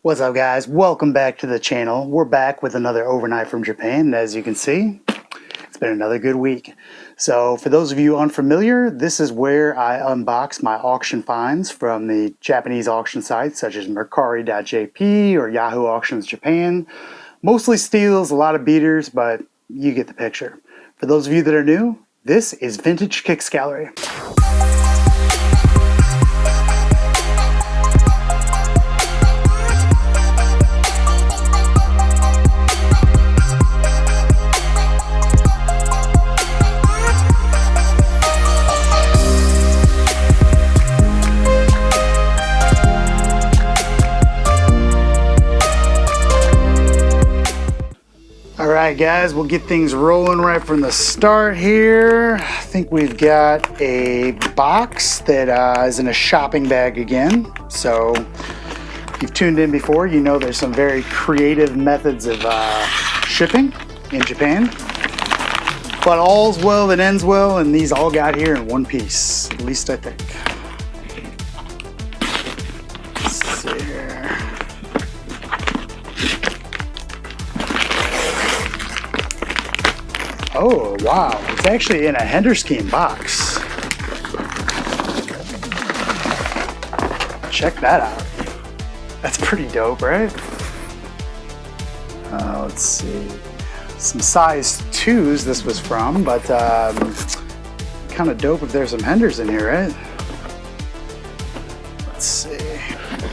What's up, guys? Welcome back to the channel. We're back with another overnight from Japan, and as you can see, it's been another good week. So for those of you unfamiliar, this is where I unbox my auction finds from the Japanese auction sites such as Mercari.jp or Yahoo Auctions Japan. Mostly steals, a lot of beaters, but you get the picture. For those of you that are new, this is Vintage Kicks Gallery. Alright guys, we'll get things rolling right from the start here. I think we've got a box that is in a shopping bag again. So if you've tuned in before, you know there's some very creative methods of shipping in Japan. But all's well that ends well, and these all got here in one piece, at least I think. Let's see here. Oh, wow. It's actually in a Henderson box. Check that out. That's pretty dope, right? Let's see. Some size 2s this was from, but kind of dope if there's some Henders in here, right? Let's see.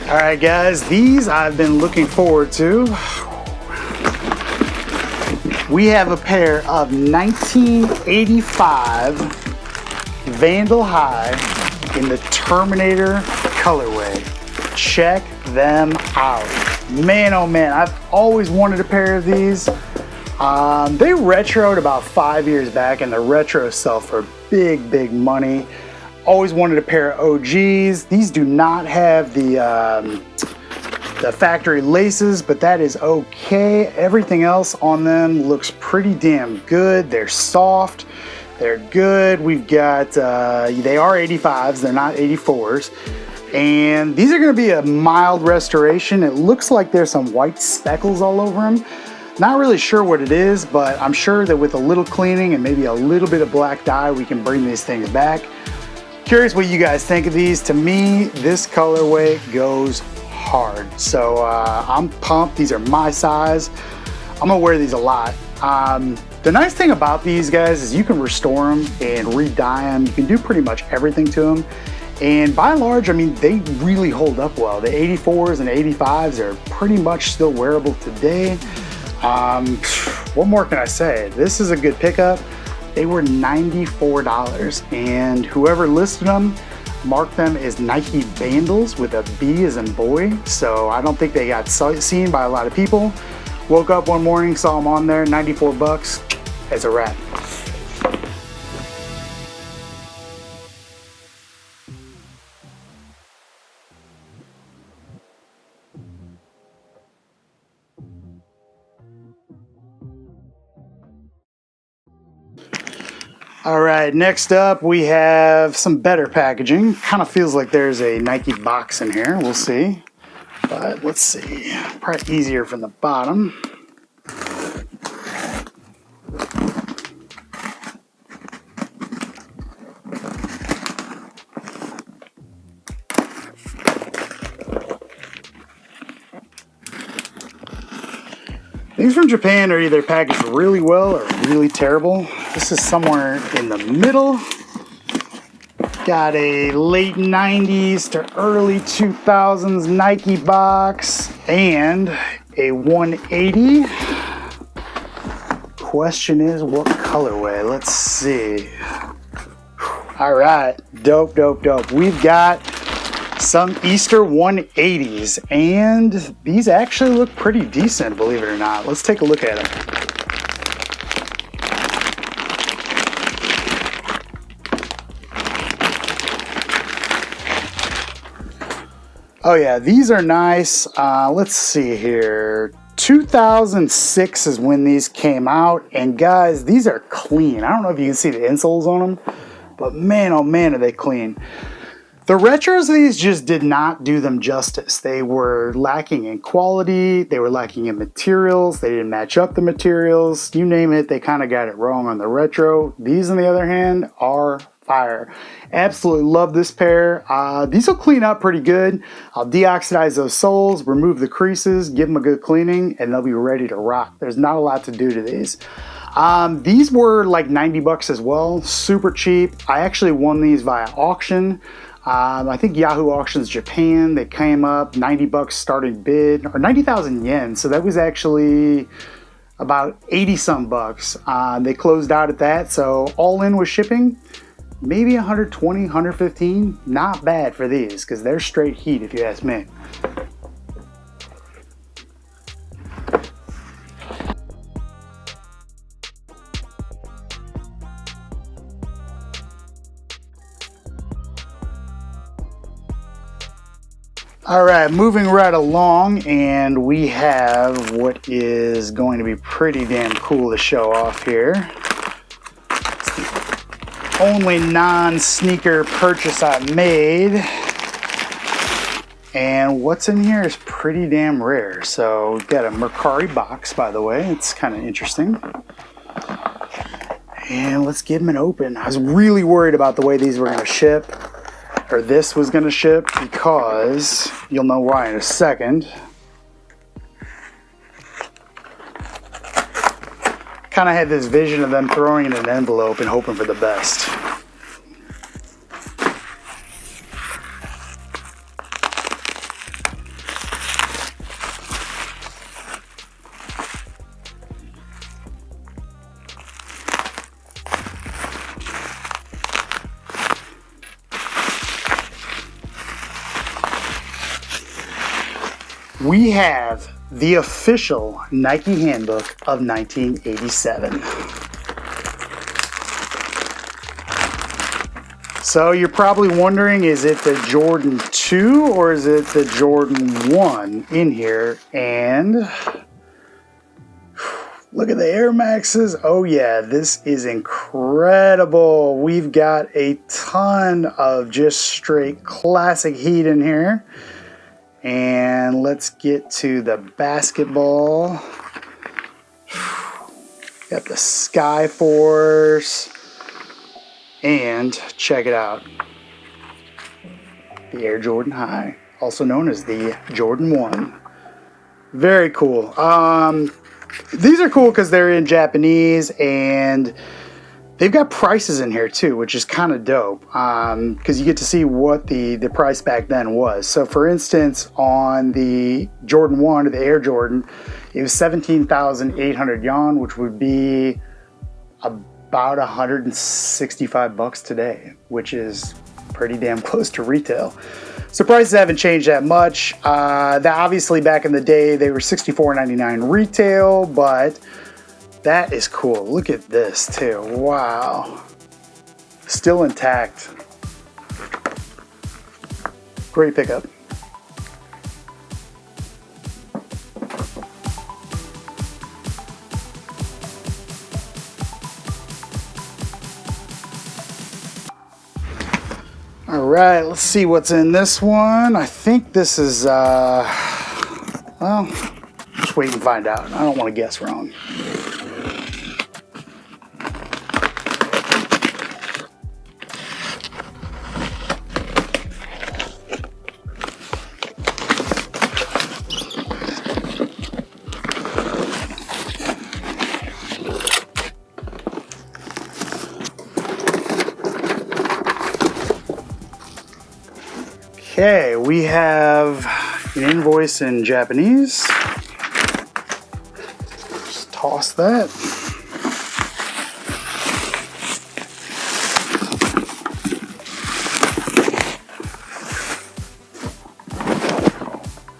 All right, guys. These I've been looking forward to. We have a pair of 1985 Vandal High in the Terminator colorway. Check them out. Man, oh man, I've always wanted a pair of these. They retroed about 5 years back, and the retro sell for big money. Always wanted a pair of OGs. These do not have the factory laces, but that is okay. Everything else on them looks pretty damn good. They're soft, they're good. We've got, they are 85s, they're not 84s. And these are gonna be a mild restoration. It looks like there's some white speckles all over them. Not really sure what it is, but I'm sure that with a little cleaning and maybe a little bit of black dye, we can bring these things back. Curious what you guys think of these. To me, this colorway goes hard. So I'm pumped. These are my size. I'm gonna wear these a lot. The nice thing about these guys is you can restore them and re-dye them. You can do pretty much everything to them. And by and large, I mean, they really hold up well. The 84s and 85s are pretty much still wearable today. What more can I say? This is a good pickup. They were $94, and whoever listed them marked them as Nike Vandals with a B as in boy, so I don't think they got seen by a lot of people. Woke up one morning, saw them on there, 94 bucks. It's a wrap. All right, next up we have some better packaging. Kind of feels like there's a Nike box in here. We'll see. But let's see. Probably easier from the bottom. Things from Japan are either packaged really well or really terrible. This is somewhere in the middle. Got a late 90s to early 2000s Nike box and a 180. Question is, what colorway? Let's see. All right, dope. We've got some Easter 180s, and these actually look pretty decent, believe it or not. Let's take a look at them. Oh yeah, these are nice. Let's see here. 2006 is when these came out, and guys, these are clean. I don't know if you can see the insoles on them, but man, oh man, are they clean. The retros of these just did not do them justice. They were lacking in quality, they were lacking in materials, they didn't match up the materials, you name it, they kind of got it wrong on the retro. These, on the other hand, are fire. Absolutely love this pair. These will clean up pretty good. I'll deoxidize those soles, remove the creases, give them a good cleaning, and they'll be ready to rock. There's not a lot to do to these. These were like 90 bucks as well, super cheap. I actually won these via auction. I think Yahoo Auctions Japan, they came up 90 bucks starting bid, or 90,000 yen. So that was actually about 80 some bucks. They closed out at that. So all in with shipping, maybe 120, 115. Not bad for these because they're straight heat if you ask me. All right, moving right along, and we have what is going to be pretty damn cool to show off here. It's the only non-sneaker purchase I made. And what's in here is pretty damn rare. So we've got a Mercari box, by the way. It's kind of interesting. And let's give them an open. I was really worried about the way these were going to ship. Or this was going to ship, because you'll know why in a second. Kind of had this vision of them throwing in an envelope and hoping for the best. We have the official Nike Handbook of 1987. So you're probably wondering, is it the Jordan 2 or is it the Jordan 1 in here? And look at the Air Maxes. Oh yeah, this is incredible. We've got a ton of just straight classic heat in here. And let's get to the basketball. Got the Sky Force. And check it out. The Air Jordan High, also known as the Jordan 1. Very cool. These are cool because they're in Japanese, and they've got prices in here too, which is kind of dope, because you get to see what the price back then was. So for instance, on the Jordan 1 or the Air Jordan, it was 17,800 yen, which would be about 165 bucks today, which is pretty damn close to retail. So prices haven't changed that much. Obviously back in the day, they were $64.99 retail, but that is cool. Look at this too. Wow. Still intact. Great pickup. All right, let's see what's in this one. I think this is, well, just wait and find out. I don't want to guess wrong. Okay, we have an invoice in Japanese. Just toss that.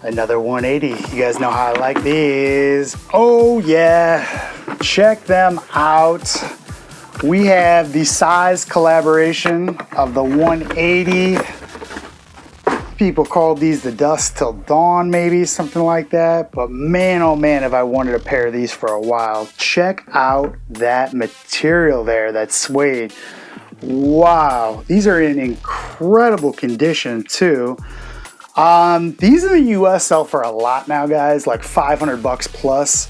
Another 180. You guys know how I like these. Oh yeah, check them out. We have the size collaboration of the 180. People called these the Dusk Till Dawn, maybe something like that. But man, oh man, have I wanted a pair of these for a while. Check out that material there, that suede. Wow, these are in incredible incredible condition too. These in the US sell for a lot now, guys, like 500 bucks plus.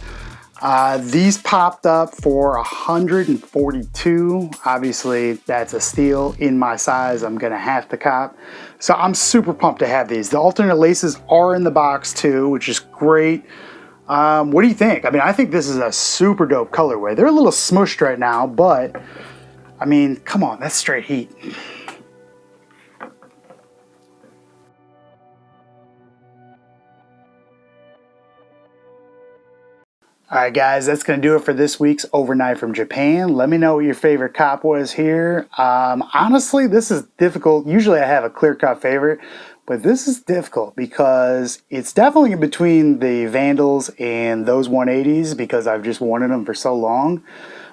These popped up for 142. Obviously, that's a steal. In my size, I'm gonna have to cop. So I'm super pumped to have these. The alternate laces are in the box too, which is great. What do you think? I mean, I think this is a super dope colorway. They're a little smushed right now, but I mean, come on, that's straight heat. All right, guys, that's going to do it for this week's Overnight from Japan. Let me know what your favorite cop was here. Honestly, this is difficult. Usually I have a clear-cut favorite, but this is difficult because it's definitely in between the Vandals and those 180s because I've just wanted them for so long.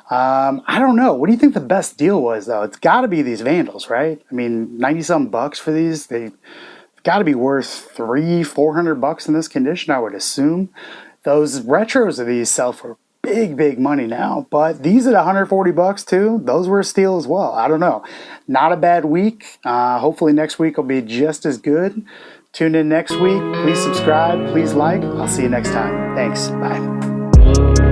I don't know. What do you think the best deal was, though? It's got to be these Vandals, right? I mean, 90-something bucks for these. They've got to be worth $300-400 in this condition, I would assume. Those retros of these sell for big money now, but these at 140 bucks too, those were a steal as well. I don't know. Not a bad week. Hopefully next week will be just as good. Tune in next week. Please subscribe. Please like. I'll see you next time. Thanks. Bye.